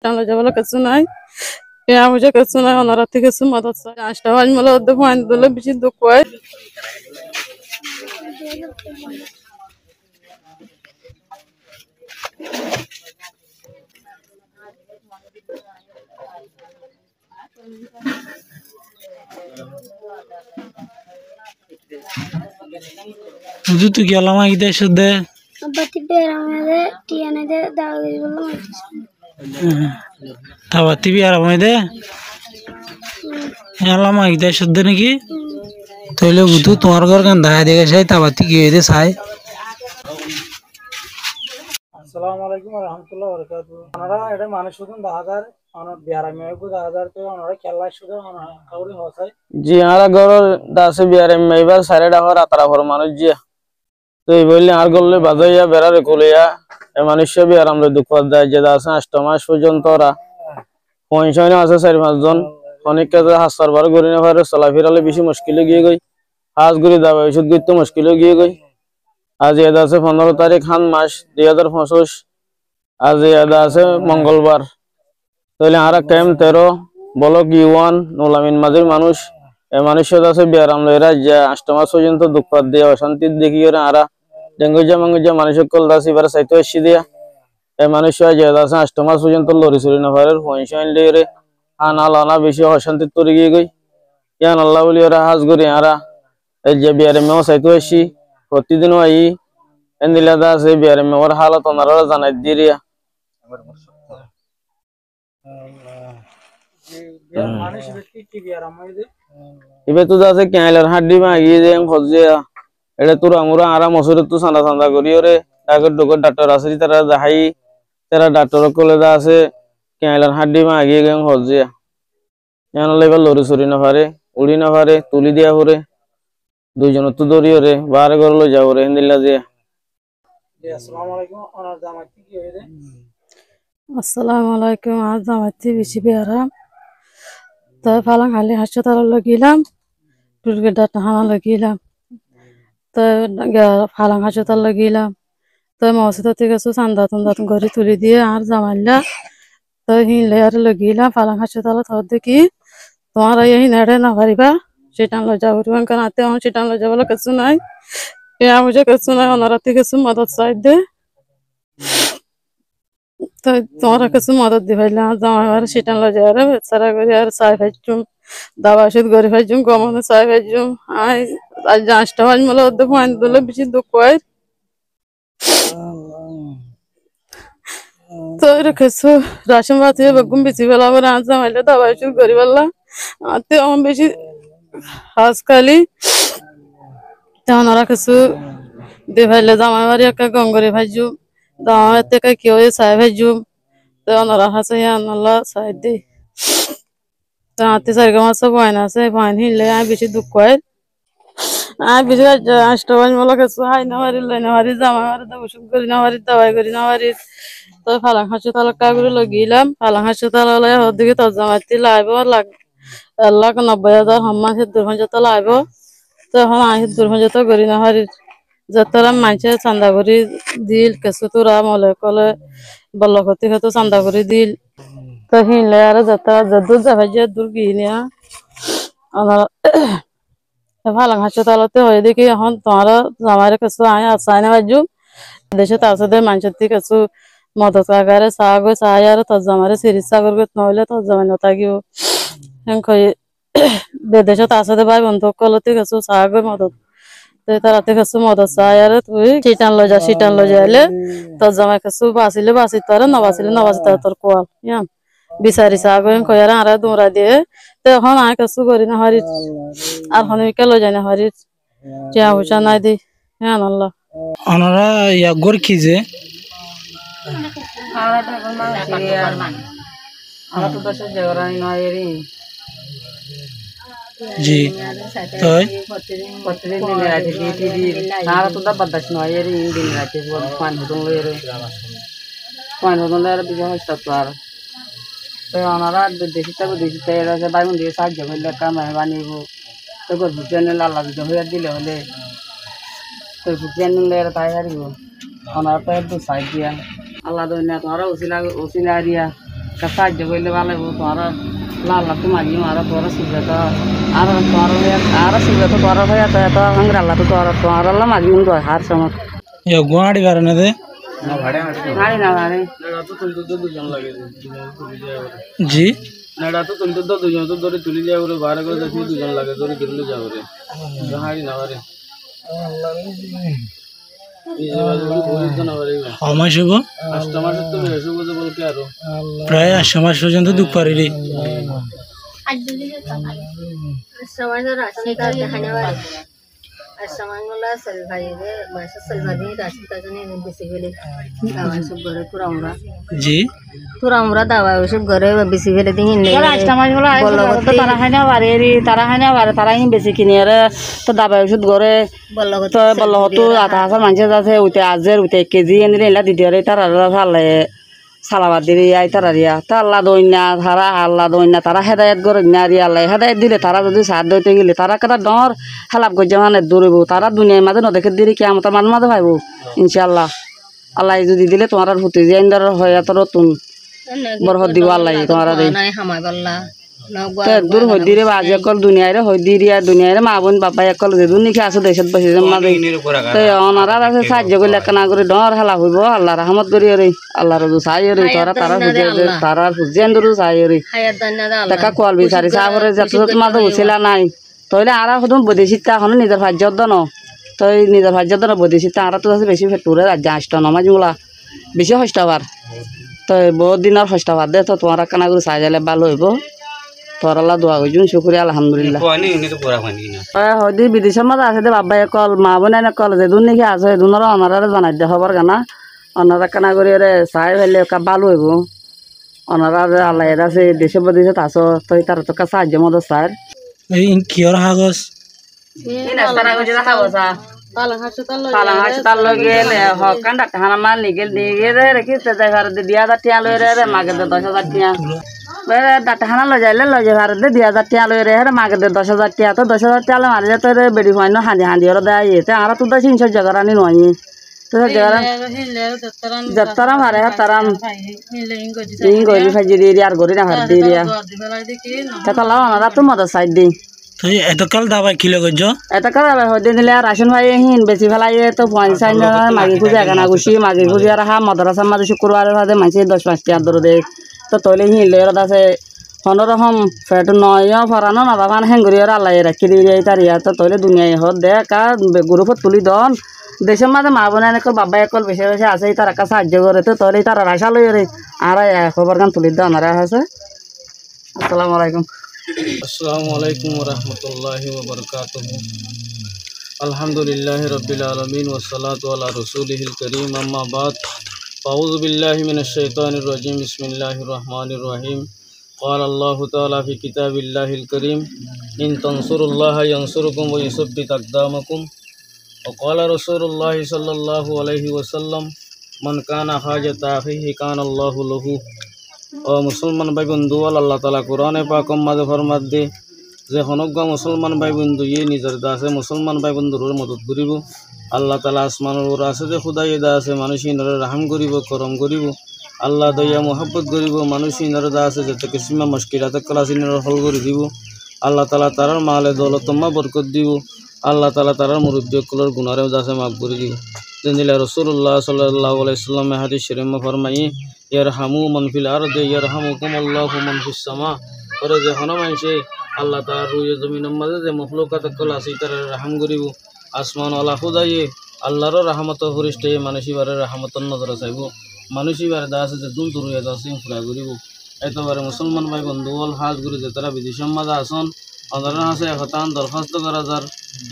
টানা যাবলে কিছু নাই মুঝে কিছু নাই ওনারা থেকে কিছু মদত চাই আজটা আজ মলে অর্ধেক ফাইন দিলে বেশি দুঃখ হয় tu que ela mais deixa de Abati beramade tiane de dawiri bolu maitis. Abati biara mai de ela mais deixa de niki তাহলে বুধু তোমার ঘর গান দেখা দেখে চাই তাবাতি কি হইতে চাই আসসালামু আলাইকুম ওয়া রাহমাতুল্লাহি ওয়া বারাকাতুহু ওনারা এটা মানুষ শুধুন 10000 ওনার বিয়ারা মেয়ে 10000 তো ওনারা খেলা শুধু ওনারা কাউরি হসাই জি আরা ঘর দাসে বিয়ারে মেইবার সারে ডাহর আতরা ঘর মানুষ জি তো এই বললে আর গল্লে বাজাইয়া বেড়ারে কোলিয়া এই মানুষ বিয়ার আমরা দুঃখ দেয় যে দাসে 8 মাস পর্যন্ত ওরা পয়সানে আছে 4-5 জন অনেক কাজে হাসার বার করি না পারে চলাফেরালে বেশি মুশকিলে গিয়ে গই আজ গুরি দাবা ওষুধ গইতে মুশকিলে গিয়ে গই আজ এদ আছে 15 তারিখ খান মাস 2025 আজ এদ আছে মঙ্গলবার তাহলে আরা টাইম 13 বলক ইউয়ান নোলামিন মাঝের মানুষ এই মানুষের আছে বিয়ার আমরা এরা যে 8 মাস পর্যন্ত দুঃখ দিয়ে অশান্তি দেখি ওরা আরা ডেঙ্গুজা মঙ্গুজা মানুষের কল দাসি বার সাইতো এসে দিয়া এই মানুষের যে আছে 8 মাস পর্যন্ত লরি চুরি না পারে পয়সা লিয়ে আনা লানা বেশি অশান্তি তরি গিয়ে গই ইয়ান আল্লাহ বলি ওরা হাজ করি আরা এই যে বিয়ারে মেও চাইতো আসি প্রতিদিনও আই এন্দিলা দা আছে বিয়ারে মেওর হালত ওনারা জানাই দিরিয়া মানুষ ব্যক্তি কি বিয়ারা mai de ইবে তো আছে ক্যালের হাড্ডি মাগি যে খোঁজে এটা তোর আমরা আরা মসুরে তো সান্দা সান্দা করি ওরে তাকে ডকর ডাক্তার আছে তারা দেখাই তারা ডাক্তার কোলে দা আছে ক্যালের হাড্ডি মাগি গেম খোঁজে জানা লেভেল লরি সরি না পারে উড়ি না পারে তুলি দিয়া পরে দুইজন তো দড়ি ওরে বারে করলো যাও রে হিন্দিলা যে আসসালামু আলাইকুম ওনার জামাতি কি হইরে আসসালামু আলাইকুম আজ জামাতি বেশি বেয়ারা তো ফালাং হালি হাসপাতাল লাগিলাম টুলকে ডাটা হানা লাগিলাম তো ফালাং হাসপাতাল লাগিলাম তো মসজিদ থেকে চান্দা টান্দা করে তুলি দিয়ে আর জামাইলা তো হিনলে আর লাগিলাম ফালাং হাসপাতাল থর দেখি তোমার এই নেড়ে না পারিবা সেটা লো যাবো কারণ আতে আমার সেটা লো যাবো কিছু নাই মুঝে কিছু নাই ওনারা থেকে কিছু মদত চাই দে তো তোমরা কিছু মদত দিবাইলে আর জামাই সেটা লো যায় আর সারা করে আর চাই ভাইজুম দাবা ওষুধ করে ভাইজুম গমনে চাই ভাইজুম আজ 8টা আজ মলে অর্ধেক ফাইন দিলে বেশি দুঃখ হয় তো এটা কিছু রাশন পাতি বেগুন বেশি বেলা করে আজ জামাইলে দাবা ওষুধ করি বললা আতে আমার বেশি হাজকালি তেমন ওরা কিছু দেভাইলে জামাই বাড়ি একটা গঙ্গরে ভাইজুম জামাই থেকে কেউ চাই ভাইজুম তেমন ওরা হাসে আল্লাহ চাই দি তো আতে 4 মাস বয়ন আছে বয়ন হিলে আমি বেশি দুঃখ হয় আমি বেশি 8টা বাজ মলা কিছু হাই না পারি লাই না পারি জামাই বাড়ি দাবা ওষুধ করি না পারি দাবাই করি না পারি তো ফালাং হাসপাতাল কাগরে লগিলাম ফালাং হাসপাতাল ওদিকে তোর জামাইতে লাইব লাখ 1,90,000 সম্মান দূরভঞ্জতা লাইব তো এখন আহি দূরভঞ্জতা করি না পারি যতরা মানুষের চান্দা করি দিল কিছু তোরা মলে কলে বল্লকতি হয়তো চান্দা করি দিল তো হিনলে আর যতরা যদুর যাবাই যে দূর গিয়ে আমার ফালাং হাসপাতালতে হয়ে দেখি এখন তোমার জামাইরে কিছু আয় আসাই না বাজু দেশে তার সাথে মানুষের থেকে কিছু মদত আকারে চাহ গো চাই আর তোর জামারে চিকিৎসা করবে নহলে তোর জামাই নথাকিও দেশে তার সাথে ভাই বন্ধু কলতে কিছু চাহ গো মদত তারাতে কিছু মদত চাই আর তুই সিটান লই যাইলে তোর জামাই কিছু বাঁচিলে বাঁচি তোর নবাচিলে নবাচি তোর কোয়াল হ্যাঁ বিচারি চাহ গো কয়ার আর দৌড়া দিয়ে তো এখন আর কিছু করি না হারি আর হনিকে লই যাই না হারি টিয়া পয়সা নাই দি হ্যাঁ আল্লাহ ওনারা ইয়া গর কি যে জি তাই প্রতিদিন দিনে রাতে দিন সারা তো বাদাস নয় এর দিন রাতে পান হদন লই রে পান হদন লই আর বিজয় হইতা তো আর তো ওনারা দেশিতে এরা যে বাইমন দিয়ে সাহায্য করলে কামাই বানিব তো গো বুঝেনে লালা দিতে হইয়া দিলে হলে তো বুঝেনে এরা তাই হারিব ওনারা তো একটু সাইড দিয়া আল্লাহ দইনা তোরা ওসিলা দিয়া সাহায্য করলে ভালো হইব তোমার লাল লাভ তো মাগি মারা তোরা সুবিধা তো আর তোমার আর সুবিধা তো তোর হয়ে এত হাঙ্গর আল্লাহ তো তোমার আল্লাহ মাগি হার সময় গুয়াহাটি কারণে হারি না হারি জি নেড়া তো তুলতে তো দুজন তো ধরে তুলি যায় করে বাইরে করে দেখি দুজন লাগে ধরে গিরলে যাবে রে হাড়ি না রে আমার শুভ কাস্টমার তো বেশি বুঝে বলতে আরো প্রায় 8 মাস পর্যন্ত দুঃখ পারি রে জি তোরা আমরা দাওয়া ওসব ঘরে বেশি ফেলে দিই তারা খাই না পারে তারা খাই না পারে তারা বেশি কিনে তো দাবা ওষুধ ঘরে তো বললো তো আধা হাজার মানুষের আছে উঠে আজের উঠে 1 কেজি এনে এলা দিতে পারে তারা ভালো সালাবাদ দিলে আই তারা রিয়া তা আল্লাহ দইনা তারা আল্লাহ দইনা তারা হেদায়ত করে না রিয়া আল্লাহ হেদায়ত দিলে তারা যদি সাথ দইতে গেলে তারা কেটা ডর হেলাপ গজ্জা মানে দৌড়ব তারা দুনিয়ার মাঝে নদেখে দিলে কি আমার মানুষ মাঝে ভাইব ইনশাল্লাহ আল্লাহ যদি দিলে তোমার আর হতে যে হয় এত নতুন বরহত দিব আল্লাহ তোমার হামাই পাল্লা দূর হই দিয়ে আজি অকল দুনিয়ারে হই দিয়ে দুনিয়ারে মা বোন বাবা অকল যে দুনিয়া আছে দেশত বসে মাদে তো অনারা আছে সাহায্য করলে কেনা করে ডর হেলা হইব আল্লাহ রহমত করি রে আল্লাহ রজু চাই রে তারা হুজেন দরু চাই রে টাকা কোয়াল বিচারি চাহরে যত মাদে উছিলা নাই তইলে আর হদম বদেশিতা হন নিজের ভাজ্যত ন তই নিজের ভাজ্যত ন বদেশিতা আর তো আছে বেশি ফেটুরে রাজ্য আষ্ট নমাজগুলা বেশি হস্তাবার তো বহুত দিনের হস্তাবার দে তো তোমার কেনা করে চাই যালে ভালো হইব তোরালা দোয়া করছুন শুক্রিয়া আলহামদুলিল্লাহ হয়তো বিদেশের মাঝে আছে দে বাবাই কল মা বোনাই কল যে দুন নাকি আছে দুনারা অনারা জানাই দে খবর গানা অনারা কেনা করে রে চাই ফেলে ভালো হইব অনারা আল্লাহ আছে দেশে বদেশে আছো তো তার তো সাহায্য মতো স্যার এই কিয়র কাগজ পালং হাসপাতাল গেলে হকান ডাক্তার মাল নিগেল দিয়ে রেখিছে দিয়া টিয়া লই রে মাকে 10,000 টিয়া ডাক্তারখানা লৈ যাইলে লৈ যাই ভারত 2,000 টিয়া লই রে মাকে 10,000 টিয়া তো 10,000 টিয়া মারি যেতে বেড়ি হয় না হাঁদি হাঁদি ওরা দেয় ইয়েতে আর তো 300 জায়গারানি নয় তো জায়গারান যতরা মারে তারাম ইং গরি ফাজি দিয়ে আর গরি না হার দিয়ে তা লাও ওনারা তো মদত সাইড দিই এতকাল দাবাই কিলো গজ এতকাল দাবাই হতে দিলে রাশন ভাই হিন বেশি ফেলাই তো পয়সা মাগি খুঁজে এখানে গুছি মাগি খুঁজে আর হা মদরাসার মাঝে শুক্রবার সাথে মাঝে 10-5 টিয়া দর দে তো তৈলে হিনলে ওরা আছে হনরকম ফেট নয় ফরানো না বাবান হেঙ্গুরি আর আল্লাহ রাখি দিয়ে তার ইয়া তো তৈলে দুনিয়ায় হত দে কা গ্রুপত তুলি দন দেশের মাঝে মা বোন একল বাবা একল বেশি বেশি আছে তারা কাছে সাহায্য করে তো তৈলে তারা রাশা লই রে আর খবর গান তুলি দেন আর আছে আসসালামু আলাইকুম আসসালামু আলাইকুম ওয়া রাহমাতুল্লাহি ওয়া বারাকাতুহু আলহামদুলিল্লাহি রাব্বিল আলামিন ওয়া সালাতু আলা রাসূলিহিল কারীম আম্মা বাদ আউযু বিল্লাহি মিনাশ শাইতানির রাজিম বিসমিল্লাহির রহমানির রহিম قال الله تعالى في كتاب الله الكريم إن تنصروا الله ينصركم ويثبت أقدامكم وقال رسول الله صلى الله عليه وسلم من كان حاجة أخيه كان الله له ও মুসলমান ভাই বন্ধু আল্লাহ তাআলা কোরআনে পাকম মাঝে ফরমাত দে যে হনজ্ঞ মুসলমান ভাই বন্ধু ইয়ে নিজের দাসে মুসলমান ভাই বন্ধুর মদত করিব আল্লাহ তাআলা আসমানের আছে যে খুদাই দা আছে মানুষই নরে রহম করিব করম করিব আল্লাহ দয়া মোহাব্বত করিব মানুষই নরে দা আছে যত কিসিমা মুশকিলাত ক্লাসিনের হল করে দিব আল্লাহ তাআলা তার মালে দৌলতম্মা বরকত দিব আল্লাহ তাআলা তার মুরব্বী কুলর গুনারেও দাসে মাফ করে দিব দিলে রাসূলুল্লাহ সাল্লাল্লাহু আলাইহি ওয়াসাল্লাম হাদিস শরীফ মে ফরমাই ইয়ারহামু মান ফিল আরদি ইয়ারহামুকুমুল্লাহু মান ফিস সামা ওরে যে হন মানুষে আল্লাহ তাআলা রুয়ে জমিনের মাঝে যে মখলুকাত কল আছে তার রহম করিব আসমান ওয়ালা খুদায়ে আল্লাহর রহমত ফরিস্তে মানুষই বারে রহমতর নজর চাইব মানুষই বারে দাস যে দুন তুরিয়া দাসিং ফুরা করিব এতবারে মুসলমান ভাই বন্ধু ওল হাজ গুরু যে তারা বিদেশের মাঝে আসন আন্দোলন আছে এখন দরখাস্ত করা যার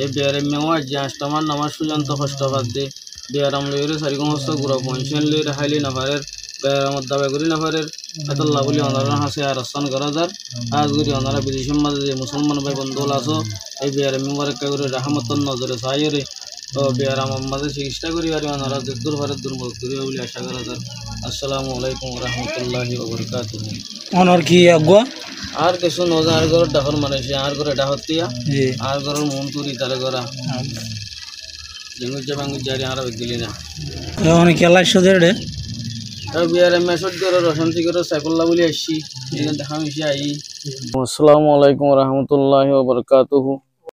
এই বিয়ারে মেওয়া যে আষ্টমান নামাজ পর্যন্ত কষ্ট বাদ দে বিয়ারাম লইরে সারিগমস্ত গুড়া পঞ্চন লইরে হাইলি নাফারের বেয়ারামত দাবাই করি নাফারের এতল্লা বলি আন্দোলন আছে আর আস্থান করা যার আজ গুরি ওনারা বিদেশের মাঝে যে মুসলমান ভাই বন্ধু আসো এই বিয়ারে মেওয়ার একটা করে রহমতন নজরে চাইরে তো বিয়ারাম মাঝে চিকিৎসা করি আর ওনারা দূর ভারত দুর্বল করিবে বলে আশা করা যার আসসালামু আলাইকুম ওয়া রাহমাতুল্লাহি ওয়া বারাকাতুহু অনর কি আগুয়া আর কিছু নজর আর ঘর ডাকর মানুষ আর ঘরে ডাহতিয়া আর ঘর মন তুরি তালে করা জেঙ্গুজা বাঙ্গুজা আর দিলি না অনেক খেলা সুদের রে BRM সদ্যর রশান্তি করে সাইকুল্লাহ বলে আসছি এখানে দেখা মিশে আই। আসসালামু আলাইকুম রহমতুল্লাহি ওয়া বারাকাতুহু।